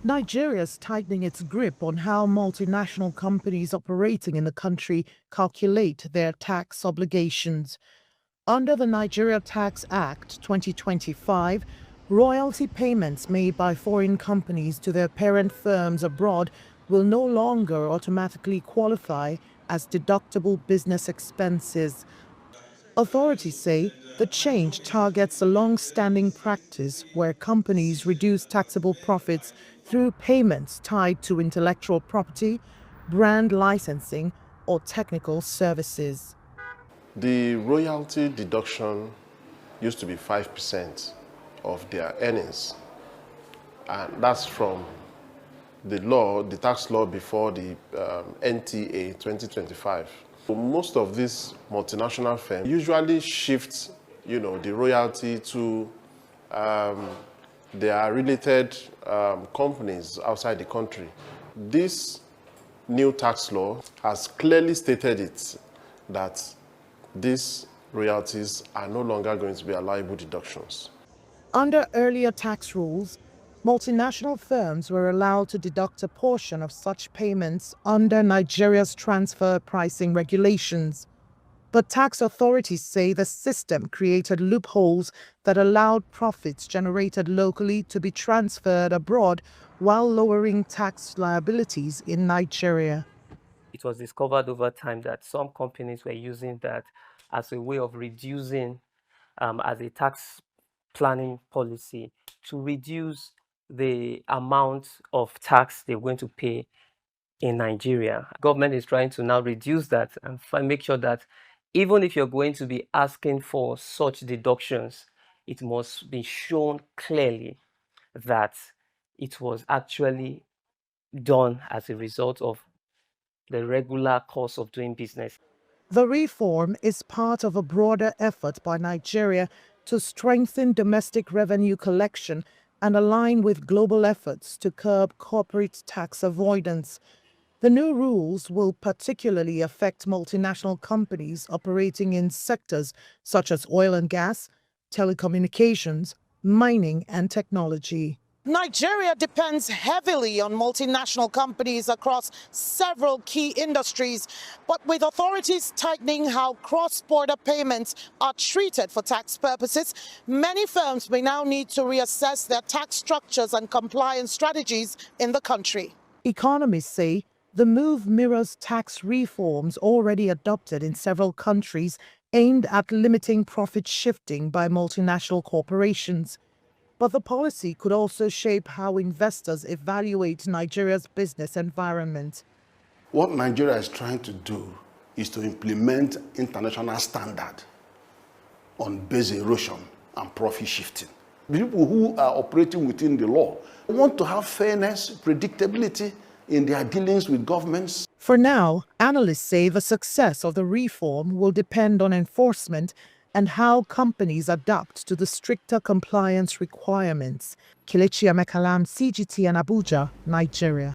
Nigeria is tightening its grip on how multinational companies operating in the country calculate their tax obligations. Under the Nigeria Tax Act 2025, royalty payments made by foreign companies to their parent firms abroad will no longer automatically qualify as deductible business expenses. Authorities say the change targets a long-standing practice where companies reduce taxable profits through payments tied to intellectual property, brand licensing, or technical services. The royalty deduction used to be 5% of their earnings, and that's from the tax law before the NTA 2025. So most of these multinational firms usually shift, the royalty to their related companies outside the country. This new tax law has clearly stated it that these royalties are no longer going to be allowable deductions. Under earlier tax rules, multinational firms were allowed to deduct a portion of such payments under Nigeria's transfer pricing regulations. But tax authorities say the system created loopholes that allowed profits generated locally to be transferred abroad while lowering tax liabilities in Nigeria. It was discovered over time that some companies were using that as a way of reducing, as a tax planning policy, to reduce the amount of tax they're going to pay in Nigeria. Government is trying to now reduce that and make sure that even if you're going to be asking for such deductions, it must be shown clearly that it was actually done as a result of the regular course of doing business. The reform is part of a broader effort by Nigeria to strengthen domestic revenue collection and align with global efforts to curb corporate tax avoidance. The new rules will particularly affect multinational companies operating in sectors such as oil and gas, telecommunications, mining, and technology. Nigeria depends heavily on multinational companies across several key industries, but with authorities tightening how cross-border payments are treated for tax purposes, many firms may now need to reassess their tax structures and compliance strategies in the country. Economists say the move mirrors tax reforms already adopted in several countries aimed at limiting profit shifting by multinational corporations. But the policy could also shape how investors evaluate Nigeria's business environment. What Nigeria is trying to do is to implement international standard on base erosion and profit shifting. People who are operating within the law want to have fairness, predictability in their dealings with governments. For now, analysts say the success of the reform will depend on enforcement and how companies adapt to the stricter compliance requirements. Kelechi Amekalam, CGTN Abuja, Nigeria.